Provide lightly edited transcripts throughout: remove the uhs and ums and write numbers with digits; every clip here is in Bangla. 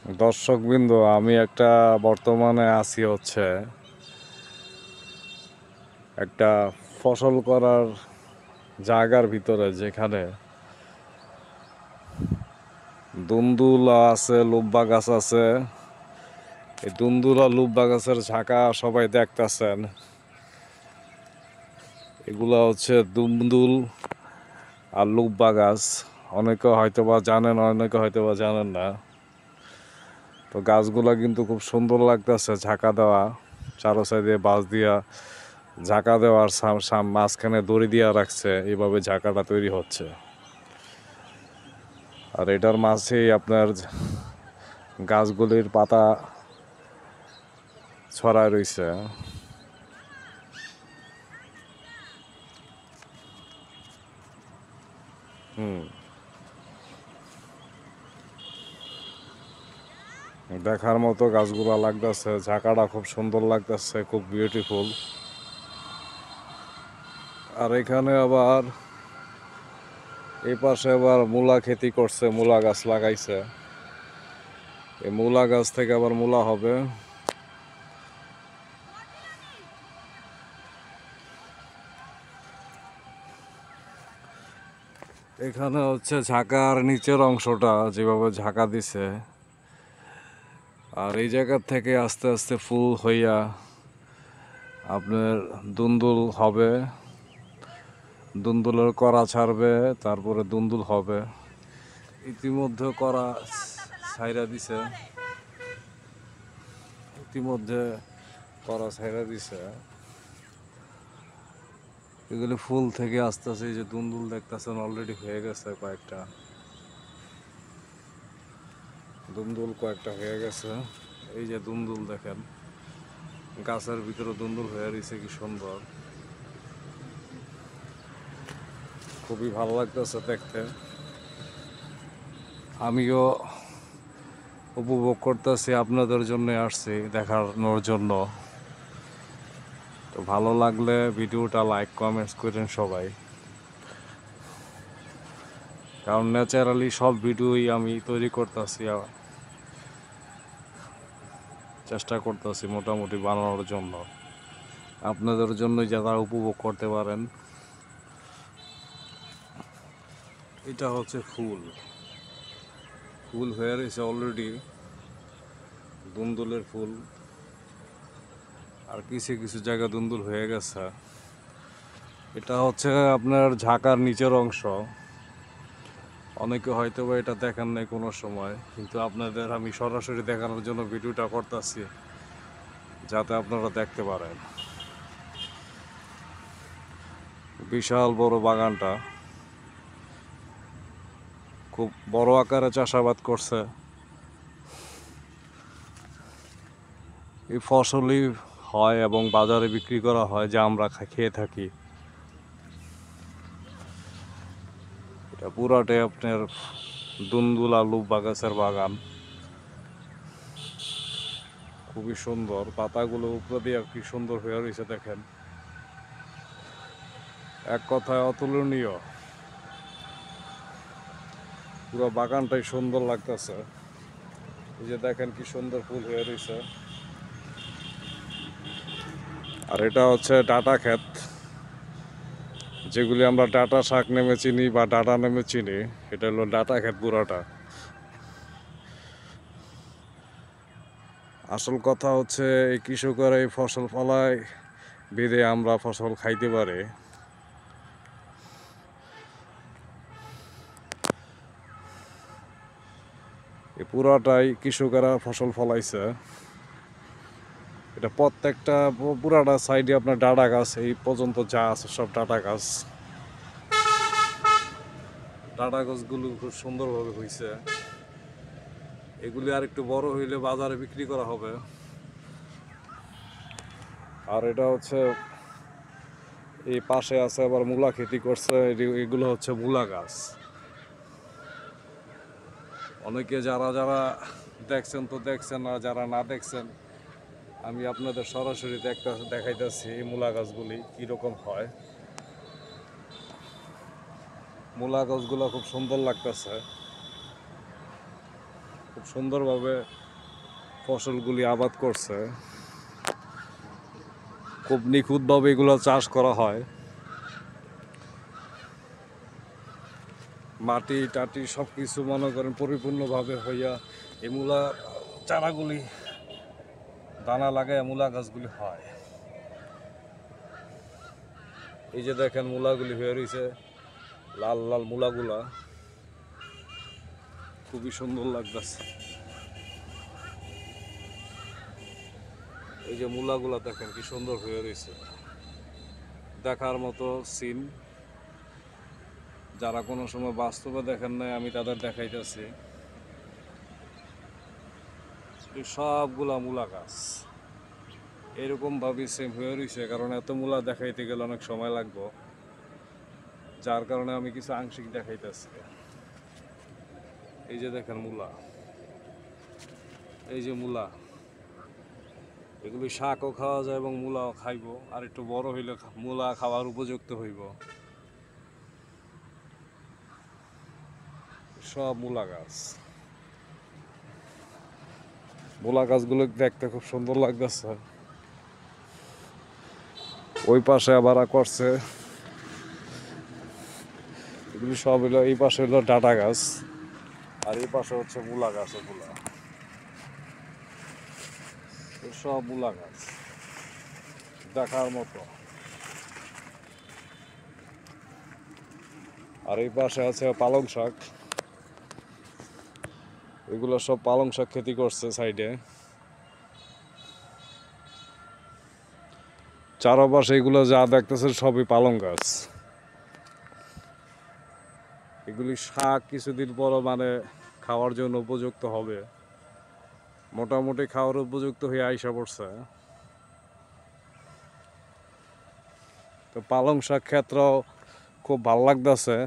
দর্শকবৃন্দ, আমি একটা বর্তমানে আছি একটা ফসল করার জায়গার ভিতরে, যেখানে দুন্দুলা আছে, লুব্বা গাছ আছে। এই দুন্দুলা লুব্বা গাছের ঝাঁকা সবাই দেখতেছেন। এগুলা দুন্দুল আর লুব্বা গাছ। অনেকে হয়তোবা জানেন, অনেকে হয়তোবা জানেন না। তো গাছগুলা কিন্তু খুব সুন্দর লাগতেছে, ঝাঁকা দেওয়া, চারো সাইডে বাঁশ দিয়া ঝাঁকা দেওয়ার মাঝখানে দড়ি দিয়া রাখছে, এইভাবে ঝাঁকাটা তৈরি হচ্ছে। আর এটার মাঝেই আপনার গাছগুলির পাতা ছড়ায় রয়েছে। দেখার মতো গাছগুলা লাগতেছে, ঝাঁকাটা খুব সুন্দর লাগতেছে, খুব বিউটিফুল। আর এখানে আবার এই পাশে আবার মূলা খেতি করছে, মূলা গাছ লাগাইছে। এই মূলা গাছ থেকে আবার মূলা হবে। এখানে ঝাঁকার নিচের অংশটা যেভাবে ঝাঁকা দিছে, আর এই জায়গা থেকে আস্তে আস্তে ফুল হইয়া আপনার দুন্দুল হবে, দুন্দুলের করা ছাড়বে, তারপরে দুন্দুল হবে। ইতিমধ্যে করা ছাইরা দিছে, এগুলি ফুল থেকে আস্তে আস্তে যে দুন্দুল দেখতেছেন, অলরেডি হয়ে গেছে কয়েকটা হয়ে গেছে। এই যে দুন্দুল দেখেন, গাছের ভিতরে দুন্দুল হয়ে রয়েছে, কি সুন্দর, খুবই ভালো লাগতেছে দেখতে। আমিও উপভোগ করতেছি, আপনাদের জন্য আসছি দেখানোর জন্য। তো ভালো লাগলে ভিডিওটা লাইক কমেন্টস করেন সবাই, কারণ ন্যাচারালি সব ভিডিওই আমি তৈরি করতেছি, চেষ্টা করতেছি মোটামুটি বানানোর জন্য, আপনাদের জন্য যারা উপভোগ করতে পারেন। এটা ফুল হয়ে রয়েছে অলরেডি, দুন্দুলের ফুল। আর কিছু কিছু জায়গা দুন্দুল হয়ে গেছে। এটা আপনার ঝাঁকার নিচের অংশ। অনেকে হয়তো বা এটা দেখেন নাই কোনো সময়, কিন্তু আপনাদের আমি সরাসরি দেখানোর জন্য ভিডিওটা করতেছি, যাতে আপনারা দেখতে পারেন। বিশাল বড় বাগানটা, খুব বড় আকারে চাষাবাদ করছে। এই ফসলই হয় এবং বাজারে বিক্রি করা হয়, যা আমরা খেয়ে থাকি। এটা পুরাটাই আপনার দুন্দুল আর লুব্বা গাছের বাগান। খুবই সুন্দর, পাতাগুলো উপরে দিয়ে কি সুন্দর হয়ে রয়েছে দেখেন, এক কথায় অতুলনীয়। পুরো বাগানটাই সুন্দর লাগতেছে। এই যে দেখেন কি সুন্দর ফুল হয়ে রয়েছে। আর এটা ডাটা ক্ষেত, যেগুলি আমরা ডাটা শাক নেমে চিনি বা ডাটা নেমে চিনি, এটা হলো ডাটা ক্ষেত পুরাটা। আসল কথা এই কৃষকরা এই ফসল ফলায় বেঁধে আমরা ফসল খাইতে পারি। এই পুরাটাই কৃষকেরা ফসল ফলাইছে। এটা প্রত্যেকটা পুরাটা সাইডে আপনার ডাটা গাছ, এই পর্যন্ত যা আছে সব ডাটা গাছ। ডাটা গাছগুলো খুব সুন্দরভাবে হয়েছে। এগুলি আর একটু বড় হইলে বাজারে বিক্রি করা হবে। আর এটা এই পাশে আছে আবার মূলা খেতি করছে। এগুলো মূলা গাছ। অনেকে যারা যারা দেখছেন তো দেখছেন, আর যারা না দেখছেন, আমি আপনাদের সরাসরি দেখাইতেছি এই মূলা গাছগুলি কীরকম হয়। মূলা গাছগুলো খুব সুন্দর লাগতেছে। খুব সুন্দরভাবে ফসলগুলি আবাদ করছে, খুব নিখুঁতভাবে এগুলো চাষ করা হয়। মাটি টাটি সব কিছু মনে করেন পরিপূর্ণভাবে হইয়া এই মূলা চারাগুলি দানা লাগায় মূলা গাছগুলি হয়। এই যে দেখেন মূলাগুলি হয়ে রয়েছে, লাল লাল মূলাগুলা খুবই সুন্দর লাগতেছে। এই যে মূলাগুলা দেখেন কি সুন্দর হয়ে রয়েছে, দেখার মতো সিন। যারা কোনো সময় বাস্তবে দেখেন নাই আমি তাদের দেখাইতেছি। সবগুলা মূলা গাছ এরকম ভাবে সেম হয়ে রয়েছে, কারণ এত মূলা দেখাইতে গেলে অনেক সময় লাগবে, যার কারণে আমি কিছু আংশিক দেখাইতেছি। এই যে দেখেন মূলা, এই যে মূলা, এগুলি শাকও খাওয়া যায় এবং মূলাও খাইব, আর একটু বড় হইলে মূলা খাওয়ার উপযুক্ত হইব। সব মূলা গাছ, মূলা গাছগুলো দেখতে খুব সুন্দর লাগতেছে। ওই পাশে আবার করছে, এগুলি সব হইলো, এই পাশে হইলো ডাটা গাছ, আর এই পাশে হচ্ছে মূলা গাছ। ওগুলা সব মূলা গাছ দেখার মতো। আর এই পাশে আছে পালং শাক, এগুলো সব পালং শাক খেতি করছে সাইডে। চারপাশে এগুলো যা দেখতেছে সবই পালং গাছ। এগুলি শাক কিছুদিন পর মানে খাওয়ার জন্য উপযুক্ত হবে, মোটামুটি খাওয়ার উপযুক্ত হয়ে আইসা পড়ছে। তো পালং শাক ক্ষেত্র খুব ভাল লাগতেছে।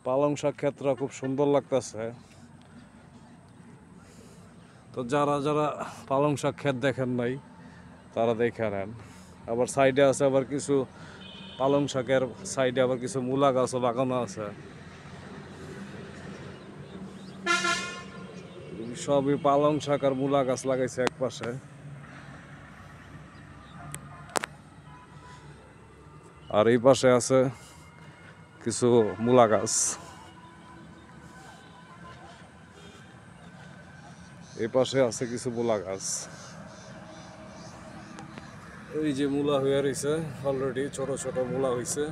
পালং শাক ক্ষেত্র খুব সুন্দর লাগতেছে। তো যারা যারা পালং শাক ক্ষেত দেখেন নাই তারা দেখে নেন। আবার সাইডে আছে আবার কিছু পালং শাকের সাইডে আবার কিছু মূলা গাছও লাগানো আছে। সবই পালং শাক আর মূলা গাছ লাগাইছে এক পাশে। আর এই পাশে আছে কিছু মূলা গাছ, এই পাশে আছে কিছু মূলা গাছ। এই যে মূলা হয়ে রয়েছে অলরেডি, ছোট ছোট মূলা হয়েছে,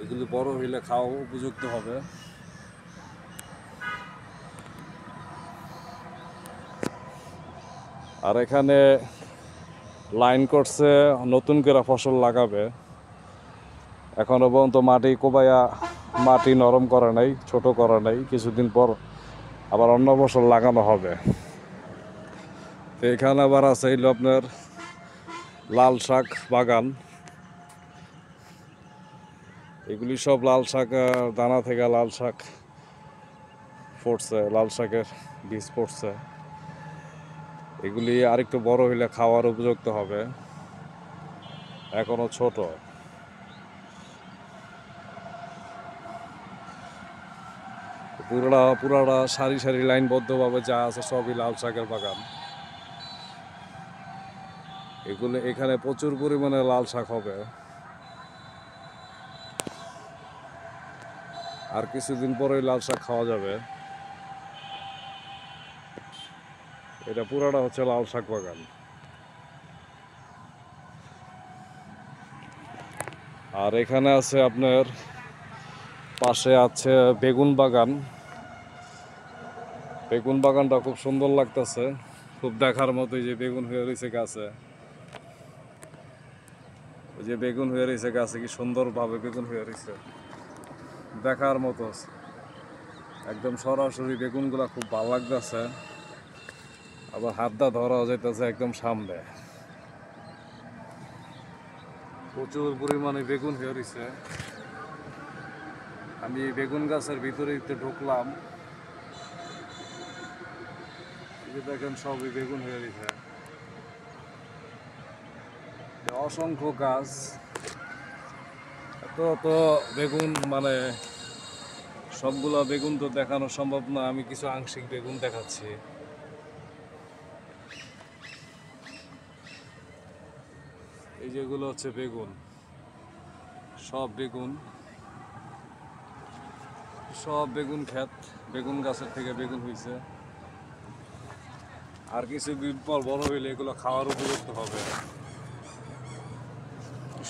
এগুলি বড় হইলে খাওয়া উপযুক্ত হবে। আর এখানে লাইন করছে, নতুন করে ফসল লাগাবে। এখনো পর্যন্ত মাটি কোবাইয়া মাটি নরম করে নাই, ছোট করে নাই, কিছুদিন পর আবার অন্য ফসল লাগানো হবে। তো এখানে আবার আছে হইলো আপনার লাল শাক বাগান। এগুলি সব লাল শাক, দানা থেকে লাল শাক ফুটছে, লাল শাকের বীজ পড়ছে। এগুলি আরেকটু বড় হইলে খাওয়ার উপযুক্ত হবে, এখনো ছোট। পুরাটা সারি সারি লাইনবদ্ধভাবে যা আছে সবই লাল শাকের বাগান। এগুলো এখানে প্রচুর পরিমাণে লাল শাক হবে। আর কিছুদিন পরেই লাল শাক খাওয়া যাবে। এটা পুরাটা হচ্ছে লাল শাক বাগান। আর এখানে আছে আপনার পাশে আছে বেগুন বাগান। বেগুন বাগানটা খুব সুন্দর লাগতেছে, খুব দেখার মতো। যে বেগুন হয়ে রয়েছে গাছে, ওই যে বেগুন হয়ে রয়েছে গাছে, কি সুন্দরভাবে বেগুন হয়ে রয়েছে, দেখার মতো একদম সরাসরি বেগুনগুলা খুব ভালো লাগতেছে। আবার হাতটা ধরা যাইতেছে একদম সামনে, প্রচুর পরিমাণে বেগুন হয়ে রয়েছে। আমি বেগুন গাছের ভিতরে একটু ঢুকলাম, দেখেন সবই বেগুন হয়ে রয়েছে। অসংখ্য গাছ, এত তো বেগুন মানে সবগুলো বেগুন তো দেখানো সম্ভব না, আমি কিছু আংশিক বেগুন দেখাচ্ছি। এই যেগুলো হচ্ছে বেগুন, সব বেগুন, সব বেগুন ক্ষেত, বেগুন গাছের থেকে বেগুন হয়েছে। আর কিছুদিন পর বড় হইলে এগুলো খাওয়ার উপযুক্ত হবে।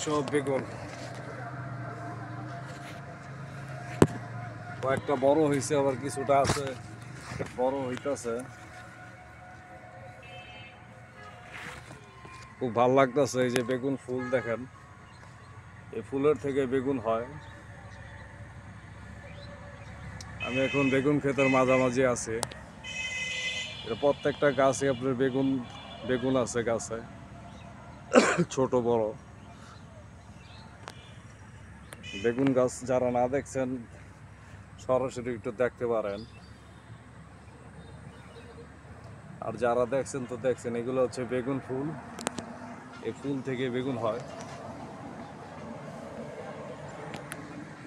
সব বেগুন কয়েকটা বড় হয়েছে, আবার কিছুটা আছে বড় হইতেছে। খুব ভালো লাগতেছে। এই যে বেগুন ফুল দেখেন, এই ফুলের থেকে বেগুন হয়। আমি এখন বেগুন ক্ষেতের মাঝামাঝি আছি। প্রত্যেকটা গাছে আপনার বেগুন বেগুন আছে গাছে, ছোট বড়। বেগুন গাছ যারা না দেখছেন সরাসরি একটু দেখতে পারেন, আর যারা দেখছেন তো দেখছেন। এগুলো হচ্ছে বেগুন ফুল, এই ফুল থেকে বেগুন হয়।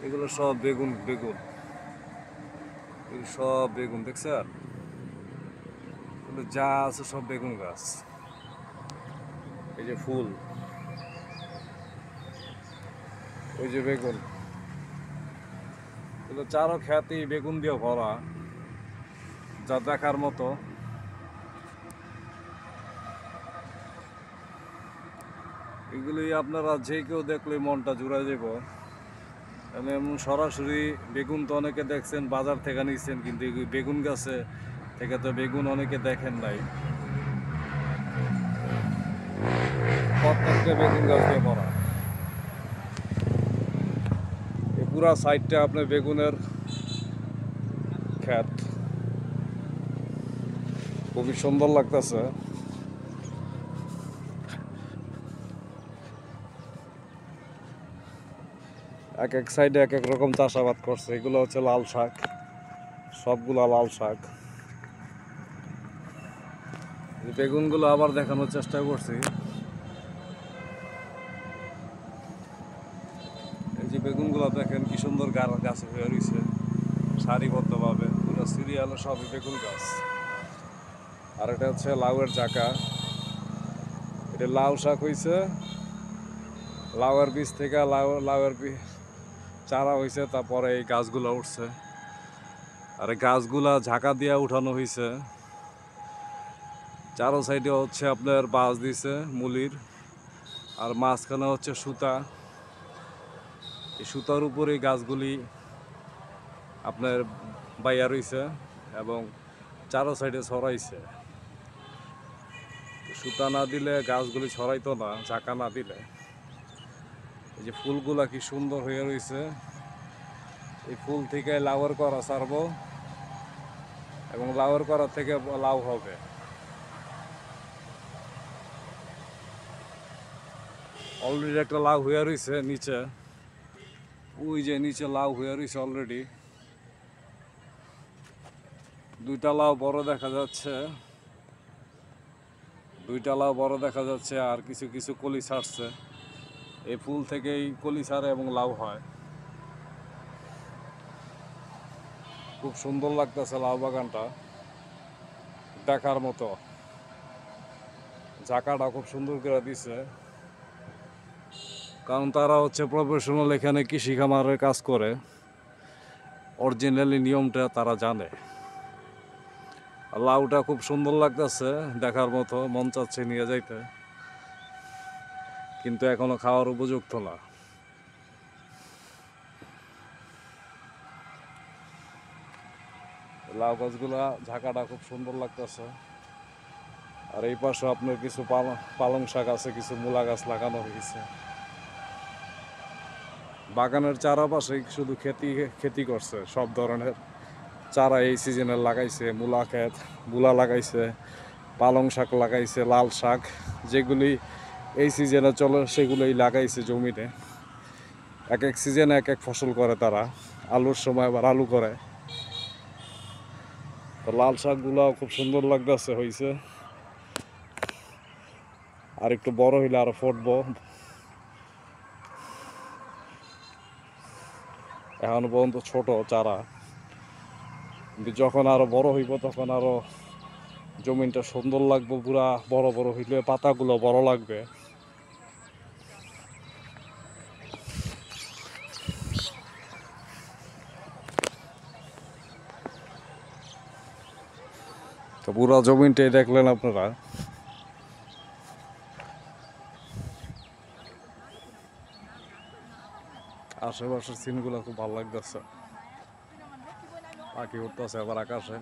এগুলো সব বেগুন বেগুন, এগুলো সব বেগুন দেখছেন, এগুলো যা আছে সব বেগুন গাছ। এই যে ফুল, ওই যে বেগুন, এগুলো চারো খ্যাতি বেগুন দিয়ে ভরা, যা দেখার মতো। এগুলি আপনারা যে কেউ দেখলে মনটা জুড়ে যাব। এমন সরাসরি বেগুন তো অনেকে দেখছেন, বাজার থেকে নিচ্ছেন, কিন্তু বেগুন গাছে থেকে তো বেগুন অনেকে দেখেন নাই। প্রত্যেকটা বেগুন গাছ দিয়ে ভরা, এই পুরা সাইডটা আপনার বেগুনের ক্ষেত। খুবই সুন্দর লাগতেছে। এক এক সাইডে এক এক রকম চাষাবাদ করছে। এগুলো হচ্ছে লাল শাক, সবগুলা লাল শাক। বেগুনগুলো আবার দেখানোর চেষ্টা করছি। এই যে বেগুনগুলো দেখেন কি সুন্দর গাছে হয়ে রয়েছে সারিবদ্ধভাবে, পুরো সিরিয়ালে সবই বেগুন গাছ। আর এটা হচ্ছে লাউয়ের জাকা, এটা লাউ শাক হয়েছে। লাউয়ের বীজ থেকে লাউয়ের চারা হয়েছে, তারপরে এই গাছগুলো উঠছে। আর এই গাছগুলা ঝাঁকা দিয়ে উঠানো হয়েছে। চারো সাইডে হচ্ছে আপনার বাঁশ দিছে মুলির, আর মাঝখানে হচ্ছে সুতা। এই সুতার উপরে গাছগুলি আপনার বাইয়া রয়েছে এবং চারো সাইডে ছড়াইছে। সুতা না দিলে গাছগুলি ছড়াইতো না, ঝাঁকা না দিলে। এই যে ফুলগুলা কি সুন্দর হয়ে রয়েছে। এই ফুল থেকে লাউয়ের করা ছাড়বো এবং লাউয়ের করা থেকে লাউ হবে। অলরেডি একটা লাউ হয়ে রয়েছে নিচে, ওই যে নিচে লাউ হয়ে রয়েছে অলরেডি। দুইটা লাউ বড় দেখা যাচ্ছে, দুইটা লাউ বড় দেখা যাচ্ছে, আর কিছু কিছু কলি ছাড়ছে। এই ফুল থেকেই কলি ছাড়ে এবং লাউ হয়। খুব সুন্দর লাগতেছে লাউ বাগানটা, দেখার মতো। ঝাঁকাটা খুব সুন্দর করে দিছে, কারণ তারা হচ্ছে প্রফেশনাল, এখানে কৃষি খামারের কাজ করে, অরিজিনালি নিয়মটা তারা জানে। লাউটা খুব সুন্দর লাগতেছে, দেখার মতো, মন চাচ্ছে নিয়ে যাইতে, কিন্তু এখনো খাওয়ার উপযুক্ত না। লাউ গাছগুলা ঝাঁকাটা খুব সুন্দর লাগতেছে। আর এই পাশে আপনার কিছু পালং শাক আছে, কিছু মূলা গাছ লাগানো হয়েছে। বাগানের চারাপাশে শুধু খেতি করছে, সব ধরনের চারা এই সিজনে লাগাইছে। মূলা লাগাইছে, পালং শাক লাগাইছে, লাল শাক, যেগুলি এই সিজনে চলে সেগুলোই লাগাইছে জমিতে। এক এক সিজনে এক এক ফসল করে তারা, আলুর সময় আবার আলু করে। তো লাল শাকগুলাও খুব সুন্দর লাগতেছে হয়েছে, আর একটু বড় হইলে আরো ফুটবো। এখন পর্যন্ত ছোট চারা, কিন্তু যখন আরো বড় হইব তখন আরো জমিনটা সুন্দর লাগবে, পুরা বড় বড় হইলে পাতাগুলো বড় লাগবে। তো পুরা জমিনটাই দেখলেন আপনারা। আশেপাশের সিনগুলো খুব ভালো লাগতেছে, পাখি উঠতেছে আবার আকাশে।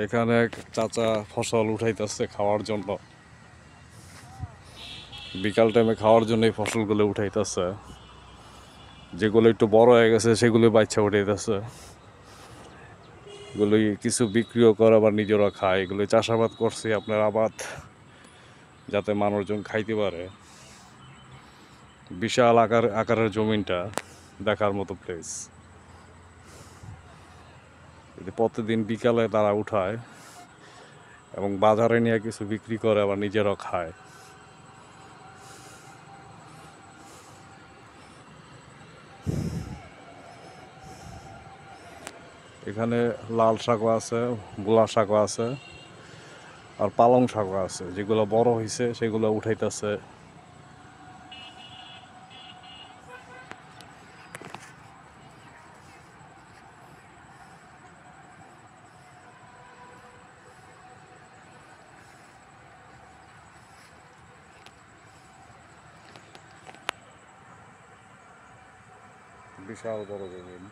এখানে এক চাচা ফসল উঠাইতেছে খাওয়ার জন্য, বিকাল টাইমে খাওয়ার জন্য এই ফসলগুলো উঠাইতেছে। যেগুলো একটু বড় হয়ে গেছে সেগুলো বাচ্চা উঠাইতেছে, এগুলি কিছু বিক্রিও করে আবার নিজেরা খায়। এগুলি চাষাবাদ করছে আপনার আবাদ, যাতে মানুষজন খাইতে পারে। বিশাল আকারের জমিনটা, দেখার মতো প্লেস। প্রতিদিন বিকালে তারা উঠায় এবং বাজারে নিয়ে কিছু বিক্রি করে আবার নিজেরাও খায়। এখানে লাল শাকও আছে, গোলা শাকও আছে, আর পালং শাকও আছে। যেগুলো বড় হয়েছে সেগুলো উঠাইতেছে। বিশাল বড় জমিন।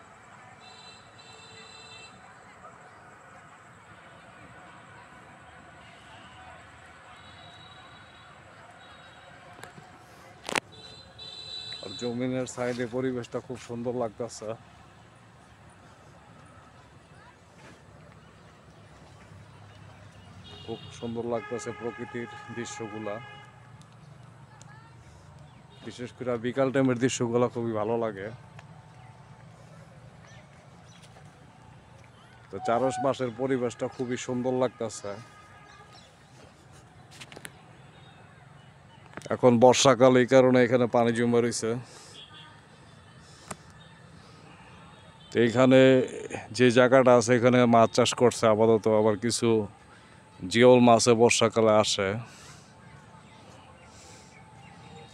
আর জমিনের সাইডে পরিবেশটা খুব সুন্দর লাগতেছে। খুব সুন্দর লাগতেছে প্রকৃতির দৃশ্যগুলা। বিশেষ করে বিকাল টাইমের দৃশ্যগুলো খুবই ভালো লাগে। তো চারপাশের পরিবেশটা খুবই সুন্দর লাগতেছে। এখন বর্ষাকাল, এই কারণে এখানে পানি জমে রয়েছে। এইখানে যে জায়গাটা আছে এখানে মাছ চাষ করছে আপাতত, আবার কিছু জিওল মাছে বর্ষাকালে আসে,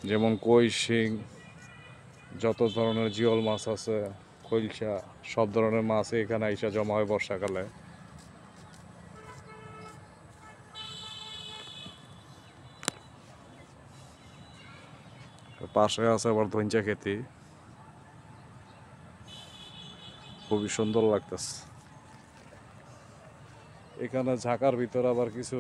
যেমন কই, শিং, যত ধরনের জিওল মাছ আছে, খৈলসা, সব ধরনের মাছ এখানে আইসা জমা হয় বর্ষাকালে। পাশে আছে আবার ধইঞ্চা খেতি, খুবই সুন্দর লাগতেছে। এখানে ঝাঁকার ভিতরে আবার কিছু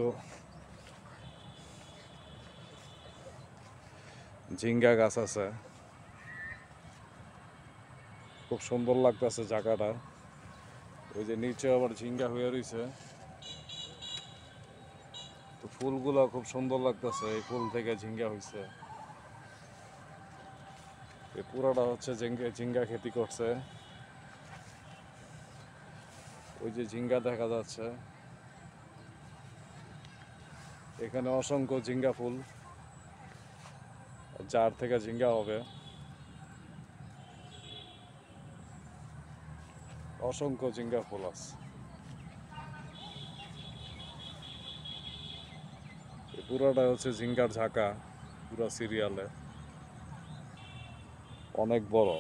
ঝিঙ্গা গাছ আছে, খুব সুন্দর লাগতেছে জায়গাটা। ওই যে নিচে আবার ঝিঙ্গা হয়ে রয়েছে। তো ফুলগুলো খুব সুন্দর লাগতেছে, এই ফুল থেকে ঝিঙ্গা হয়েছে। এই পুরোটা হচ্ছে ঝিঙ্গা খেতি করছে। ওই যে ঝিঙ্গা দেখা যাচ্ছে, এখানে অসংখ্য ঝিঙ্গা ফুল, যার থেকে ঝিঙ্গা হবে। অসংখ্য ঝিঙ্গা ফুল আছে। পুরোটা হচ্ছে ঝিঙ্গার ঝাঁকা, পুরো সিরিয়ালে অনেক বড়।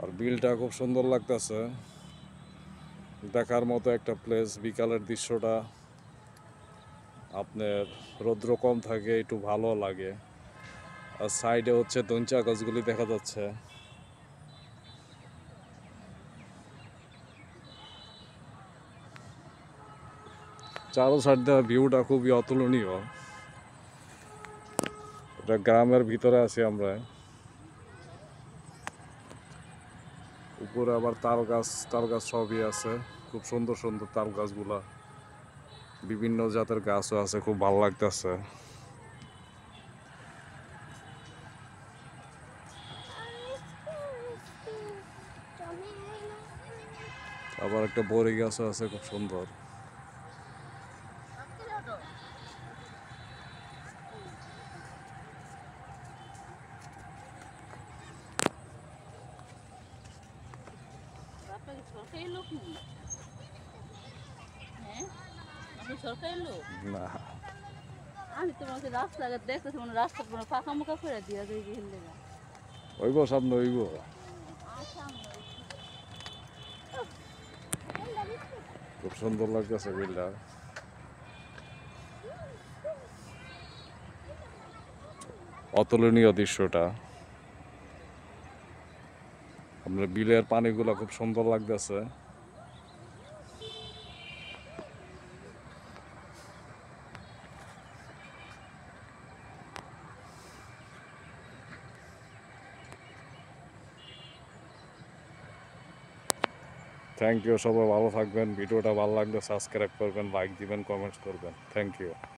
আর বিলটা খুব সুন্দর লাগতেছে, দেখার মতো একটা প্লেস। বিকালের দৃশ্যটা আপনার রৌদ্র কম থাকে, একটু ভালো লাগে। আর সাইডে হচ্ছে দঞ্চা গাছগুলি দেখা যাচ্ছে। চারো সাইড দেওয়া ভিউটা খুবই অতুলনীয়। এটা গ্রামের ভিতরে আছি আমরা। উপরে আবার তাল গাছ সবই আছে, খুব সুন্দর সুন্দর তাল গাছগুলা বিভিন্ন জাতের গাছও আছে, খুব ভালো লাগতেছে। আবার একটা বড়ি গাছও আছে, খুব সুন্দর। আপনাকে সরকারি লোক নেই? হ্যাঁ, আপনি সরকারি লোক? না, আমি তোমাকে রাস্তাঘাট দেখতেছি, মানে রাস্তা পুরো ফাঁকা মুখা করে দিয়া যায় যে হিল লেগা। ওইব সামনে ওইব। আচ্ছা, খুব সুন্দর লাগতেছে বিলটা। অতুলনীয় দৃশ্যটা। আপনার বিলের পানিগুলো খুব সুন্দর লাগতেছে। থ্যাংক ইউ, সবাই ভালো থাকবেন। ভিডিওটা ভালো লাগলে সাবস্ক্রাইব করবেন, লাইক দিবেন, কমেন্টস করবেন। Thank you.